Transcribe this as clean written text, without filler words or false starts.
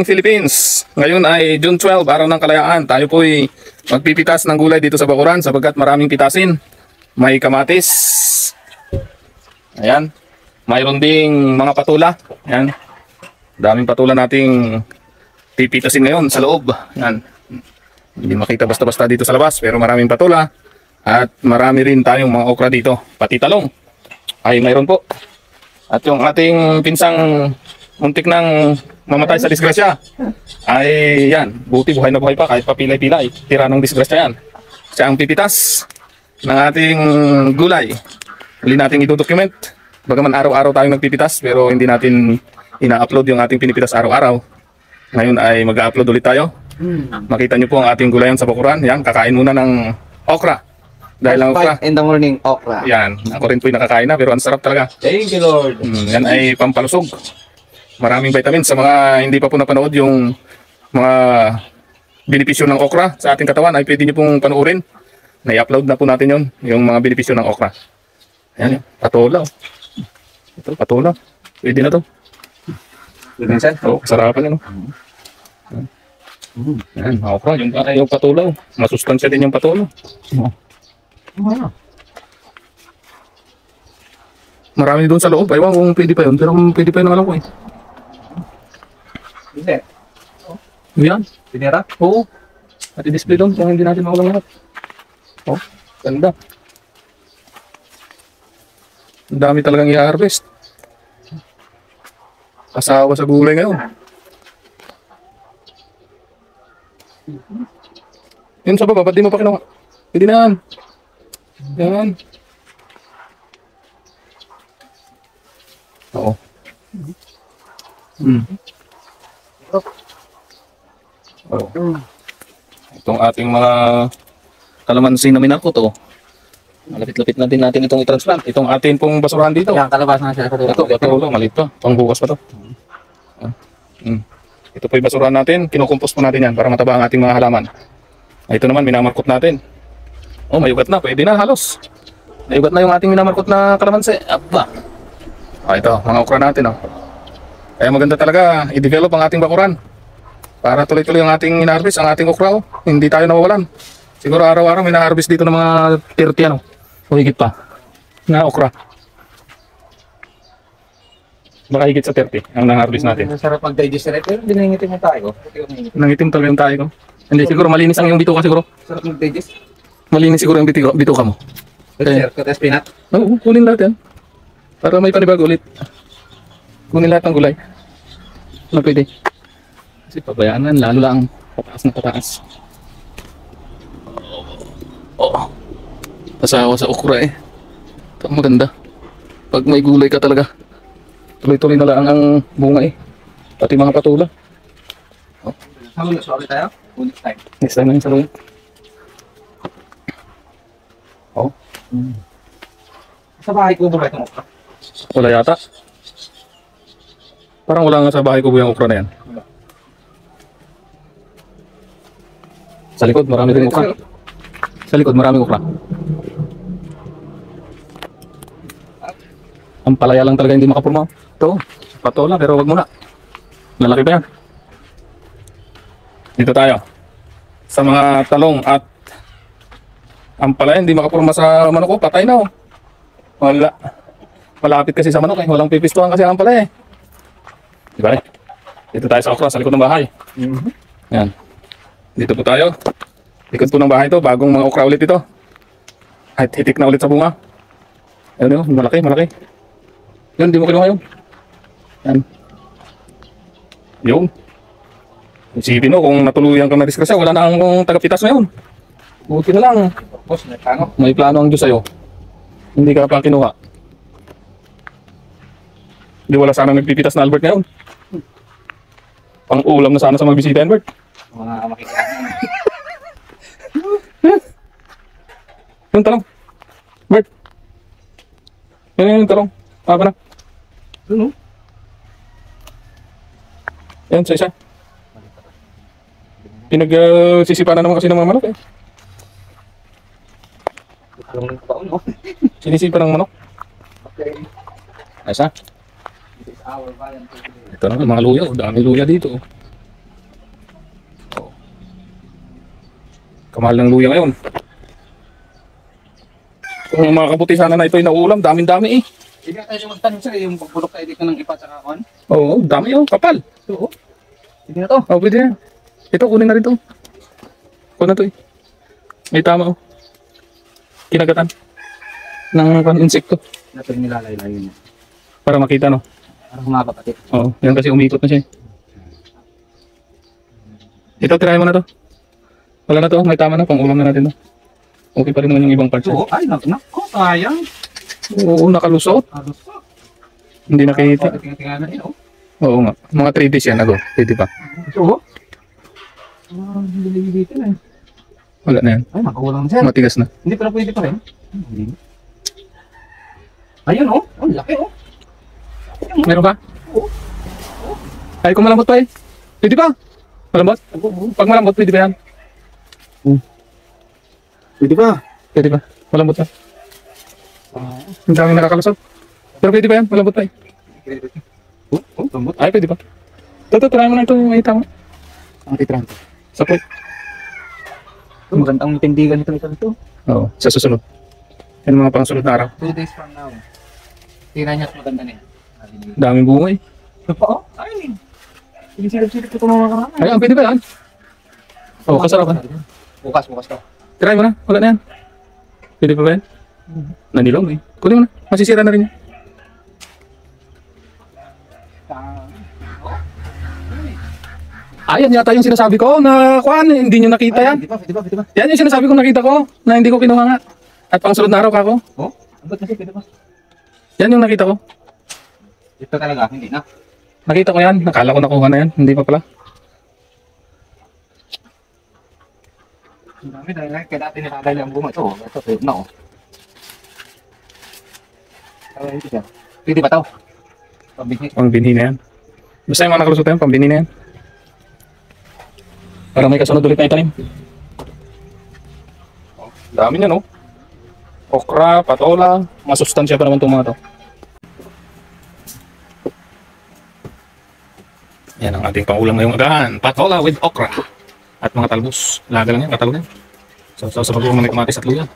Philippines. Ngayon ay June 12, araw ng kalayaan. Tayo po'y magpipitas ng gulay dito sa bakuran sapagkat maraming pitasin. May kamatis. Ayan. Mayroon ding mga patula. Ayan. Daming patula nating pipitasin ngayon sa loob. Ayan. Hindi makita basta-basta dito sa labas pero maraming patula. At marami rin tayong mga okra dito. Pati talong ay mayroon po. At yung ating pinsang muntik nang mamatay sa disgrasya ay yan, buti buhay na buhay pa kahit papilay-pilay, tira ng disgrasya yan. Siya ang pipitas ng ating gulay. Huli natin i-document. Bagaman araw-araw tayong nagpipitas pero hindi natin ina-upload yung ating pinipitas araw-araw. Ngayon ay mag-upload ulit tayo. Makita nyo po ang ating gulayan sa bakuran. Yan, kakain muna ng okra. Dahil ang okra. In the morning, okra. Yan, ako rin po'y nakakain na pero ang sarap talaga. Thank you, Lord. Yan ay pampalusog. Maraming vitamins sa mga hindi pa po napanood yung mga benepisyo ng okra sa ating katawan ay pwede nyo pong panoorin. Na-upload na po natin yon yung mga benepisyo ng okra. Ayan, patola. Ito, patola. Pwede na to. Pwede sir? Oo, sarapan yan. Ayan, okra. Yung patola. Masustansya din yung patola. Marami doon sa loob. Ewan kung pwede pa yun. Pero kung pwede pa yun, alam ko eh. Hindi. Yan. Pinira? Oo. At i-display doon kung hindi natin makulang lahat. Oh, ganda. Ang dami talagang i-harvest. Asawa sa gulay ngayon. Yun sa baba, ba't di mo pa kinuha? Pwede na yan. Yan. Oo. Oh. Itong ating mga kalamansi na minakot, oh. Malapit-lapit na din natin itong i-transplant. Itong atin pong basurahan dito. Yan, kalabas na siya. Ito, maliit pa. Pangbukas pa to. Ito po yung basurahan natin. Kinukumpos po natin yan para mataba ang ating mga halaman. Ito naman, minamarkot natin. Oh, may ugat na. Pwede na, halos. May ugat na yung ating minamarkot na kalamansi. Aba. Ito, mga okra natin, oh. Kaya maganda talaga i-develop ang ating bakuran. Para tuloy-tuloy ang ating ina-harvest, ang ating okra, oh. Hindi tayo nawawalan. Siguro araw-araw may na-harvest dito ng mga 30 ano. O higit pa. Na okra. Baka higit sa 30 ang na-harvest natin. Sarap mag-digest rin. Pero hindi nangingitim yung tayo. Nangitim talaga yung tayo ko. Hindi, siguro malinis ang yung bituka siguro. Sarap mag-digest. Malinis siguro yung bituka mo. Sir, katas pinat. Oo, kunin lahat yan. Para may panibago ulit. Kunin lahat ng gulay. Ano pwede? Kasi pabayaan lang, lalo lang pataas na pataas. Oh, pasawa sa okra eh. Ito ang maganda. Pag may gulay ka talaga, tuloy-tuloy na lang ang bunga eh. Pati mga patula. Oh. Halo na sorry tayo. Next time. Next time na yung salungan. Oh. Sa bahay ko ba itong okra? Wala yata. Parang wala nga sa bahay ko yung okra na yan. Sa likod, marami rin okra. Sa likod, maraming okra. Ang palaya lang talaga hindi makapurma. Ito, patola pero wag muna. Lalaki pa yan. Dito tayo. Sa mga talong at ang palaya hindi makapurma sa manok ko, patay na oh. Wala. Malapit kasi sa manok eh. Walang pipistuhan kasi ang palaya eh. Diba eh? Dito tayo sa okra, sa likod ng bahay. Yan. Dito po tayo. Likod po ng bahay to, bagong mga okra ulit ito. At hitik na ulit sa bunga. Ayan yun, malaki, malaki. Yun, di mo kinuha yun. Yan. Yun. Isipin mo, kung natuluyan kang na-disgrasya, wala na ang tagapitas na yun. Buti na lang. Boss, may plano. May plano ang Diyos sa'yo. Hindi ka pa kinuha. Hindi wala sana nagpipitas na Albert ngayon. Pang-ulam na sana sa magbisita, Albert. Mga makikita. Yung talong. Bert. Yung talong. Papa na. Ano? Yan, sa isa. Pinag-sisipanan naman kasi ng mga manok eh. Talong ng taon, no? Sinisipan ng manok. Okay. Ayos ha? This is our Valentine's Day. Ito na mga luya. Dami luya dito. Kamahal ng luya ngayon. Kung mga kabuti sana na ito ay nauulam, daming-dami eh. Hindi na tayo magtanong sir, yung pagbulok tayo dito ng ipa tsaka kuhan. Oo, dami oh, kapal. Oo. Hindi na to. Oh, pwede yan. Ito, kunin na rin to. Kunin na to eh. May tama oh. Kinagatan. Ng insekto. Ito yung nilalay-layo niya. Para makita no. Para humaba pati. Oo, yan kasi umikot na siya eh. Ito, tirahin mo na to. Wala na to, may tama na, pang ulam na natin to. Okay pa rin naman yung ibang parts. Oo, ay nako, sayang. Oo, nakalusot. Halos pa. Hindi nakikita. Tingnan din, oh. Oo nga, mga 3 days yan, ago. Pwede pa. Oo. Hindi dito na. Wala na yan. Ay, makakulang sir. Matigas na. Hindi pala pwede pa rin. Hindi. Ayun, oh. Ang laki, oh. Meron ka? Oo. Ay, kung malambot pa eh. Pwede pa. Malambot? Pag malambot, pwede ba yan? Pwede pa. Pwede pa. Malambot pa. Ang daming nakakalusot. Pero pwede ba yan? Malambot pa eh. Oh, lambot. Ay, pwede pa. Ito, try mo na ito. May tama. Ang titran. Sapot. Ito, magandang tindigan ito. Oo, sa susunod. Yan mga pangsunod na araw. 2 days from now. Tira niya at maganda na yan. Daming bunga eh. Ito pa, oh. Ay. Silip-silip ito mga karami. Ay, pwede ba yan? Oo, kasarapan. Bukas to. Try mo na. Wala na yan. Pwede pa ba yan? Nanilong eh. Kunin mo na. Masisira na rin yan. Ayan yata yung sinasabi ko na kuan, hindi nyo nakita yan. Pwede ba? Yan yung sinasabi kong nakita ko na hindi ko kinuha nga. At pangsunod na araw ka ko. Oh, abot kasi pwede ba? Yan yung nakita ko. Ito talaga, hindi na. Nakita ko yan. Nakala ko nakuha na yan. Hindi pa pala. Ang dami dahil kaya dati nakadali ang bunga. Ito, pwede na, oh. Ay, ito siya. Pwede ba ito? Pabigay. Pambinhi na yan. Basta yung mga nakalusot na yan, pambinhi na yan. Para may kasunod ulit na itanim. Oh, dami niya no. Okra, patola, masustansya pa naman itong mga to. Yan ang ating pangulam ngayong agahan. Patola with okra. At mga talbos. Laga lang yan, katalo yan. So, sa bagoong may kamatis at luya.